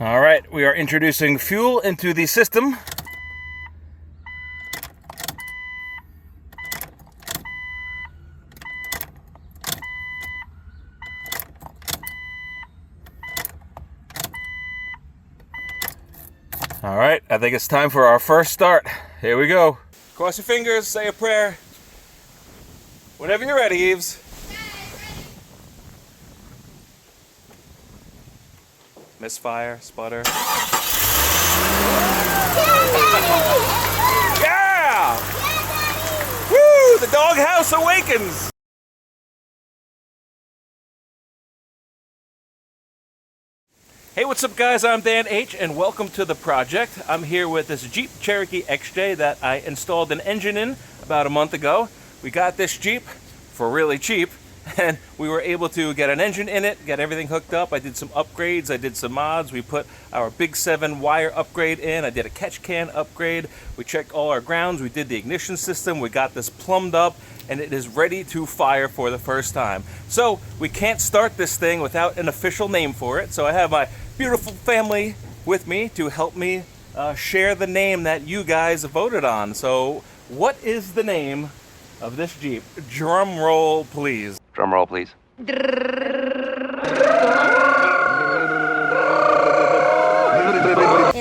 All right, we are introducing fuel into the system. All right, I think it's time for our first start. Here we go. Cross your fingers, say a prayer. Whenever you're ready, Eves. Misfire, sputter. Yeah! Woo! The Doghouse Awakens! Hey, what's up guys? I'm Dan H and welcome to the project. I'm here with this Jeep Cherokee XJ that I installed an engine in about a month ago. We got this Jeep for really cheap and we were able to get an engine in it, get everything hooked up. I did some upgrades, I did some mods. We put our Big 7 wire upgrade in. I did a catch can upgrade. We checked all our grounds. We did the ignition system. We got this plumbed up and it is ready to fire for the first time. So we can't start this thing without an official name for it. So I have my beautiful family with me to help me share the name that you guys voted on. So what is the name of this Jeep? Drum roll, please. Drum roll, please. In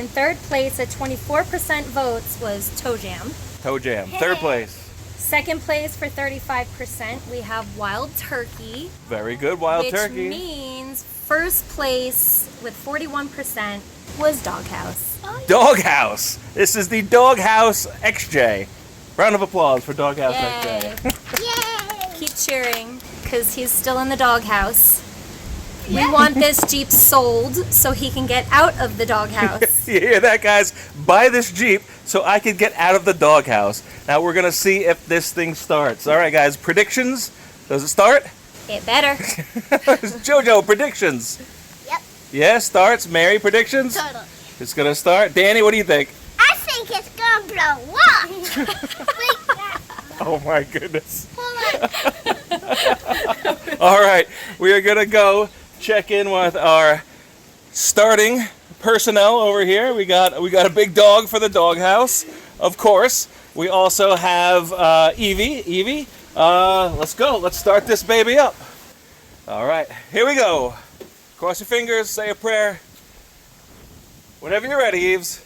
third place at 24% votes was Toe Jam. Toe Jam. Third place. Second place for 35%, we have Wild Turkey. Very good, Wild Turkey. Which means first place with 41% was Doghouse. Doghouse. This is the Doghouse XJ. Round of applause for Doghouse Yay. XJ. Yay! Keep cheering, because he's still in the doghouse. We want this Jeep sold so he can get out of the doghouse. You hear that, guys? Buy this Jeep so I can get out of the doghouse. Now we're gonna see if this thing starts. All right, guys, predictions. Does it start? It better. Jojo, predictions. Yep. Yeah, starts. Mary, predictions? Totally. It's gonna start. Danny, what do you think? I think it's gonna blow up. Oh my goodness. Hold on. All right, we are gonna go check in with our starting personnel over here. We got a big dog for the doghouse, of course. We also have Evie. Evie, let's go. Let's start this baby up. All right, here we go. Cross your fingers, say a prayer. Whenever you're ready, Eves.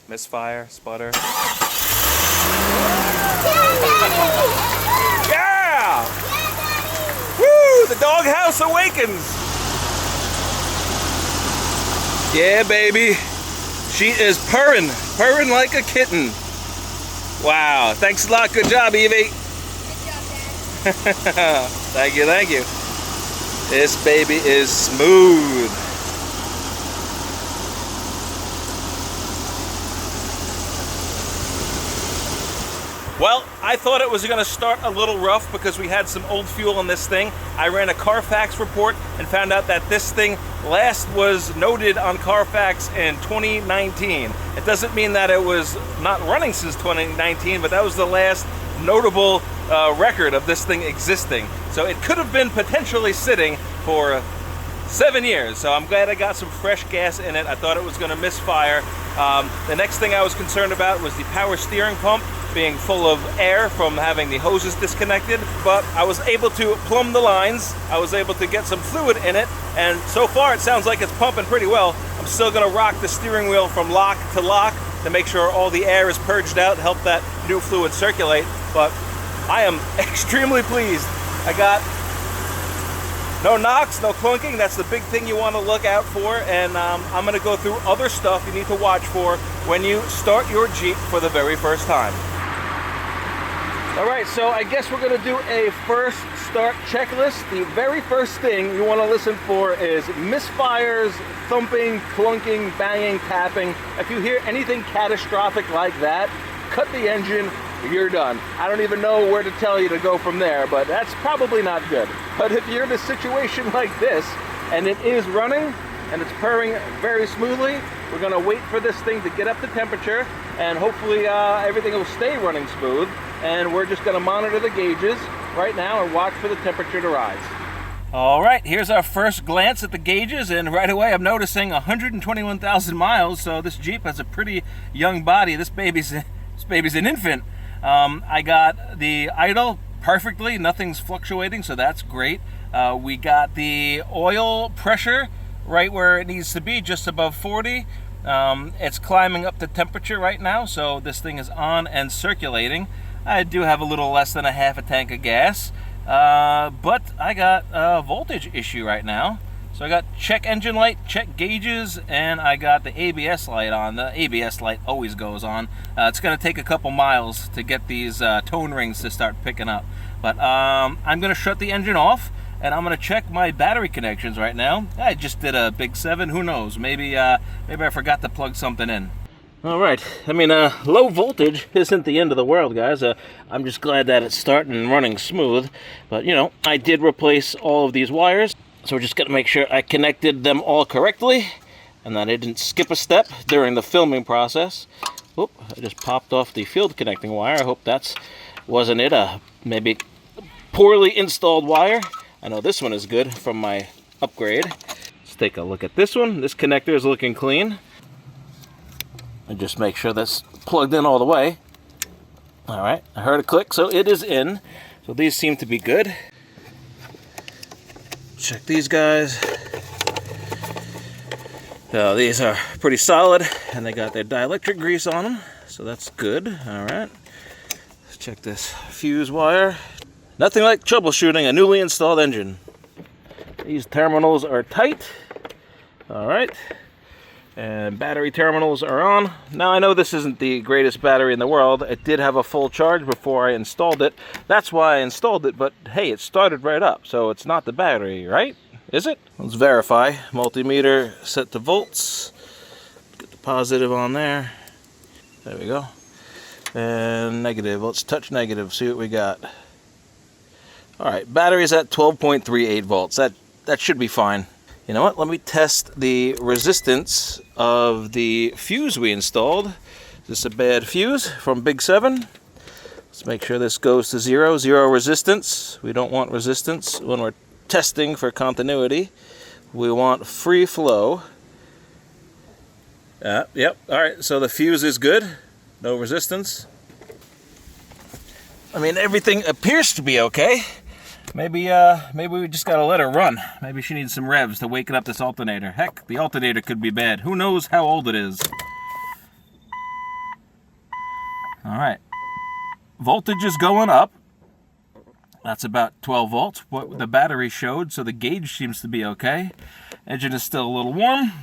Misfire, sputter. Yeah! Woo! The Doghouse Awakens! Yeah, baby. She is purring like a kitten. Wow, thanks a lot. Good job, Evie. Good job, Dad. Thank you, thank you. This baby is smooth. Well, I thought it was going to start a little rough because we had some old fuel in this thing. I ran a Carfax report and found out that this thing last was noted on Carfax in 2019. It doesn't mean that it was not running since 2019, but that was the last notable record of this thing existing. So it could have been potentially sitting for 7 years. So I'm glad I got some fresh gas in it. I thought it was going to misfire. The next thing I was concerned about was the power steering pump being full of air from having the hoses disconnected, but I was able to plumb the lines. I was able to get some fluid in it, and so far it sounds like it's pumping pretty well. I'm still gonna rock the steering wheel from lock to lock to make sure all the air is purged out, help that new fluid circulate, but I am extremely pleased. I got no knocks, no clunking. That's the big thing you want to look out for, and I'm going to go through other stuff you need to watch for when you start your Jeep for the very first time. All right, so I guess we're going to do a first start checklist. The very first thing you want to listen for is misfires, thumping, clunking, banging, tapping. If you hear anything catastrophic like that, cut the engine, you're done. I don't even know where to tell you to go from there, but that's probably not good. But if you're in a situation like this and it is running and it's purring very smoothly, we're going to wait for this thing to get up to temperature, and hopefully everything will stay running smooth, and we're just going to monitor the gauges right now and watch for the temperature to rise. All right, here's our first glance at the gauges, and right away I'm noticing 121,000 miles, so this Jeep has a pretty young body. This baby's an infant. I got the idle perfectly, nothing's fluctuating, so that's great. We got the oil pressure right where it needs to be, just above 40. It's climbing up the temperature right now, so this thing is on and circulating. I do have a little less than a half a tank of gas. But I got a voltage issue right now. So I got check engine light, check gauges, and I got the ABS light on. The ABS light always goes on. It's going to take a couple miles to get these tone rings to start picking up. But I'm going to shut the engine off, and I'm going to check my battery connections right now. I just did a big 7. Who knows? Maybe I forgot to plug something in. All right, I mean, low voltage isn't the end of the world, guys. I'm just glad that it's starting and running smooth. But, you know, I did replace all of these wires, so we're just going to make sure I connected them all correctly and that I didn't skip a step during the filming process. Oop, I just popped off the field connecting wire. I hope wasn't it a maybe poorly installed wire. I know this one is good from my upgrade. Let's take a look at this one. This connector is looking clean. And just make sure that's plugged in all the way. All right, I heard a click, so it is in. So these seem to be good. Check these guys. So these are pretty solid, and they got their dielectric grease on them, so that's good. All right, let's check this fuse wire. Nothing like troubleshooting a newly installed engine. These terminals are tight. All right. And battery terminals are on. Now I know this isn't the greatest battery in the world. It did have a full charge before I installed it. That's why I installed it, but hey, it started right up, so it's not the battery, right? Is it? Let's verify. Multimeter set to volts. Get the positive on there. There we go. And negative. Let's touch negative, see what we got. Alright, battery's at 12.38 volts. That should be fine. You know what? Let me test the resistance of the fuse we installed. Is this a bad fuse from Big 7? Let's make sure this goes to 0. 0 resistance. We don't want resistance when we're testing for continuity. We want free flow. Yep. Alright, so the fuse is good. No resistance. I mean, everything appears to be okay. Maybe we just gotta let her run. Maybe she needs some revs to waken up this alternator. Heck, the alternator could be bad. Who knows how old it is? All right. Voltage is going up. That's about 12 volts, what the battery showed, so the gauge seems to be okay. Engine is still a little warm.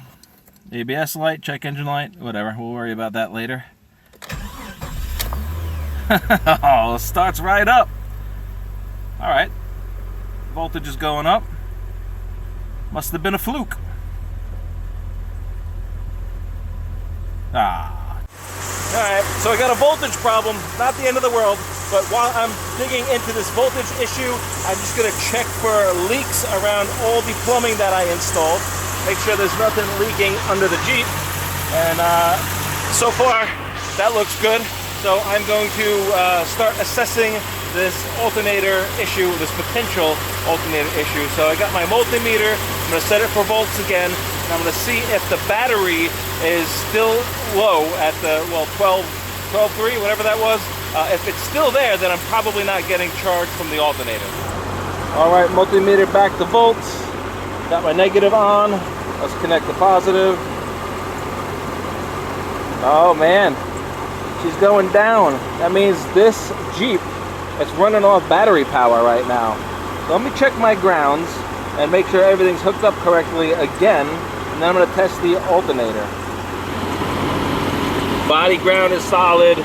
ABS light, check engine light, whatever. We'll worry about that later. Oh, it starts right up. All right. Voltage is going up. Must have been a fluke. Alright, so I got a voltage problem. Not the end of the world, but while I'm digging into this voltage issue, I'm just going to check for leaks around all the plumbing that I installed. Make sure there's nothing leaking under the Jeep. And so far, that looks good. So I'm going to start assessing this alternator issue, this potential alternator issue. So I got my multimeter, I'm going to set it for volts again, and I'm going to see if the battery is still low at the, well, 12.3, whatever that was. If it's still there, then I'm probably not getting charged from the alternator. All right, multimeter back to volts. Got my negative on. Let's connect the positive. Oh man, she's going down. That means this Jeep, it's running off battery power right now. So let me check my grounds and make sure everything's hooked up correctly again, and then I'm going to test the alternator. Body ground is solid.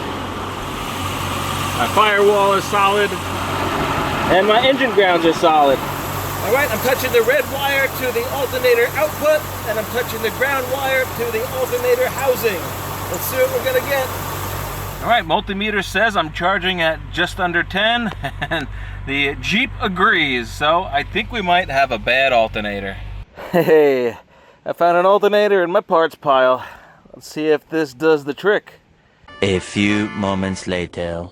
My firewall is solid. And my engine grounds are solid. Alright, I'm touching the red wire to the alternator output, and I'm touching the ground wire to the alternator housing. Let's see what we're going to get. Alright, multimeter says I'm charging at just under 10, and the Jeep agrees, so I think we might have a bad alternator. Hey, I found an alternator in my parts pile. Let's see if this does the trick. A few moments later.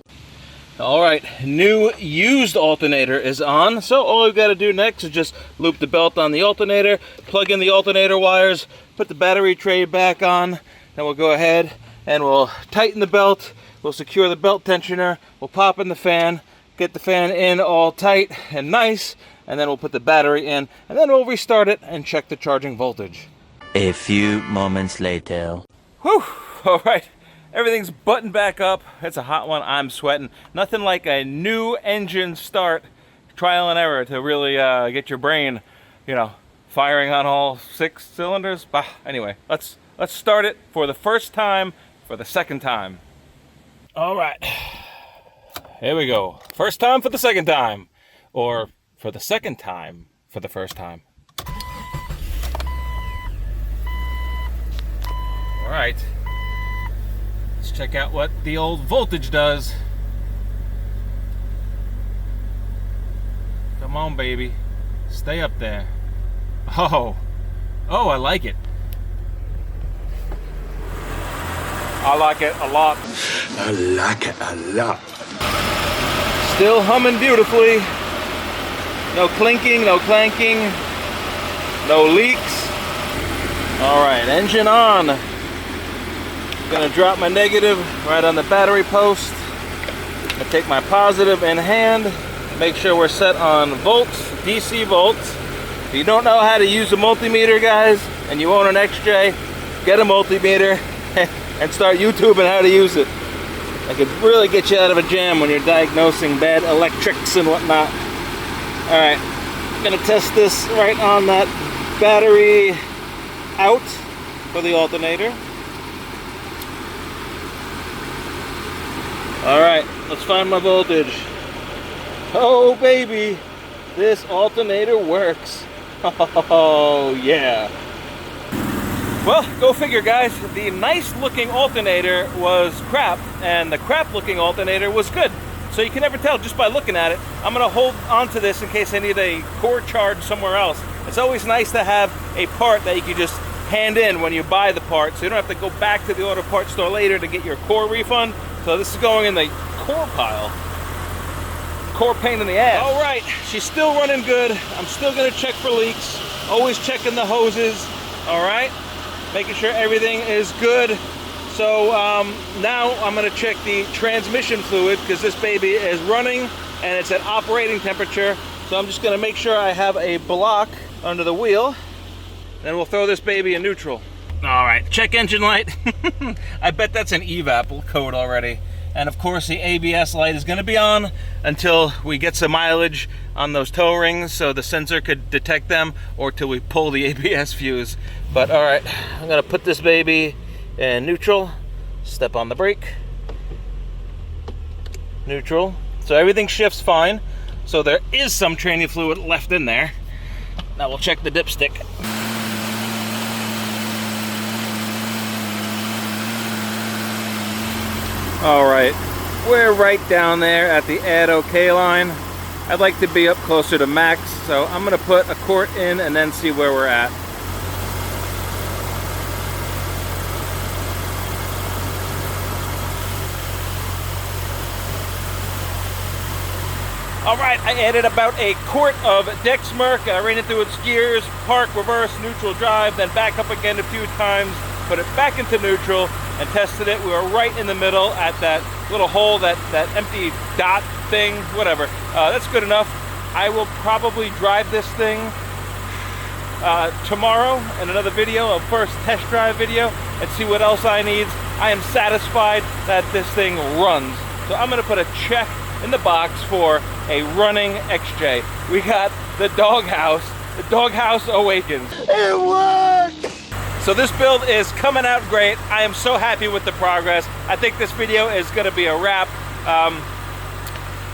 All right, new used alternator is on. So all we've got to do next is just loop the belt on the alternator, plug in the alternator wires, put the battery tray back on. Then we'll go ahead and we'll tighten the belt. We'll secure the belt tensioner. We'll pop in the fan, get the fan in all tight and nice, and then we'll put the battery in, and then we'll restart it and check the charging voltage. A few moments later. Whew, all right. Everything's buttoned back up. It's a hot one. I'm sweating. Nothing like a new engine start, trial and error to really get your brain, firing on all 6 cylinders. Bah. Anyway, let's start it for the first time, for the second time. All right. Here we go. First time for the second time, or for the second time for the first time. All right. Let's check out what the old voltage does. Come on, baby. Stay up there. Oh, I like it. I like it a lot. I like it a lot. Still humming beautifully. No clinking, no clanking, no leaks. All right, engine on. Gonna drop my negative right on the battery post. I'm gonna take my positive in hand, make sure we're set on volts, DC volts. If you don't know how to use a multimeter, guys, and you own an XJ, get a multimeter and start YouTubing how to use it. It could really get you out of a jam when you're diagnosing bad electrics and whatnot. All right, I'm gonna test this right on that battery out for the alternator. All right, let's find my voltage. Oh baby, this alternator works. Oh yeah. Well, go figure, guys. The nice looking alternator was crap, and the crap looking alternator was good. So you can never tell just by looking at it. I'm gonna hold on to this in case I need a core charge somewhere else. It's always nice to have a part that you can just hand in when you buy the part, so you don't have to go back to the auto parts store later to get your core refund. So this is going in the core pile. Core pain in the ass. All right, she's still running good. I'm still gonna check for leaks. Always checking the hoses, all right? Making sure everything is good. So now I'm gonna check the transmission fluid because this baby is running and it's at operating temperature. So I'm just gonna make sure I have a block under the wheel. Then we'll throw this baby in neutral. All right, check engine light. I bet that's an evap code already. And of course the ABS light is gonna be on until we get some mileage on those toe rings so the sensor could detect them, or till we pull the ABS fuse. But all right, I'm gonna put this baby in neutral, step on the brake, neutral. So everything shifts fine. So there is some training fluid left in there. Now we'll check the dipstick. All right, we're right down there at the add OK line. I'd like to be up closer to max, so I'm gonna put a quart in and then see where we're at. All right, I added about a quart of Dexmerk. I ran it through its gears, park, reverse, neutral, drive, then back up again a few times, put it back into neutral, and tested it. We were right in the middle at that little hole, that empty dot thing, whatever. That's good enough. I will probably drive this thing tomorrow in another video, a first test drive video, and see what else I need. I am satisfied that this thing runs. So I'm gonna put a check in the box for a running XJ. We got the Doghouse Awakens. It worked! So this build is coming out great. I am so happy with the progress. I think this video is gonna be a wrap.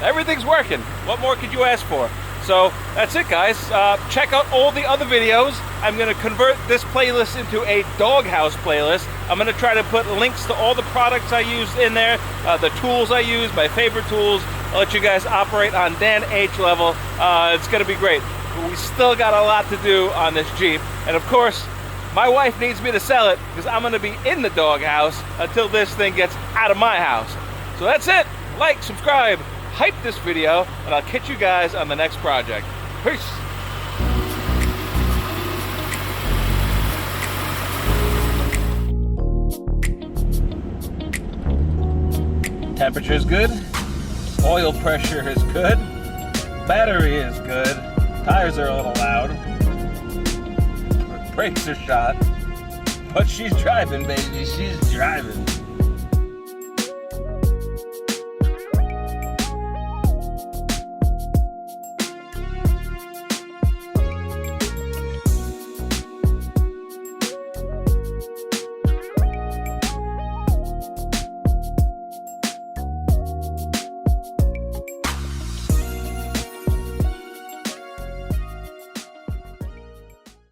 Everything's working. What more could you ask for? So that's it, guys. Check out all the other videos. I'm gonna convert this playlist into a Doghouse playlist. I'm gonna try to put links to all the products I used in there, the tools I use, my favorite tools. I'll let you guys operate on Dan H level. It's gonna be great. We still got a lot to do on this Jeep. And of course, my wife needs me to sell it because I'm gonna be in the doghouse until this thing gets out of my house. So that's it. like, subscribe, hype this video, and I'll catch you guys on the next project. Peace. Temperature is good, oil pressure is good, battery is good, tires are a little loud, brakes are shot, but she's driving, baby, she's driving.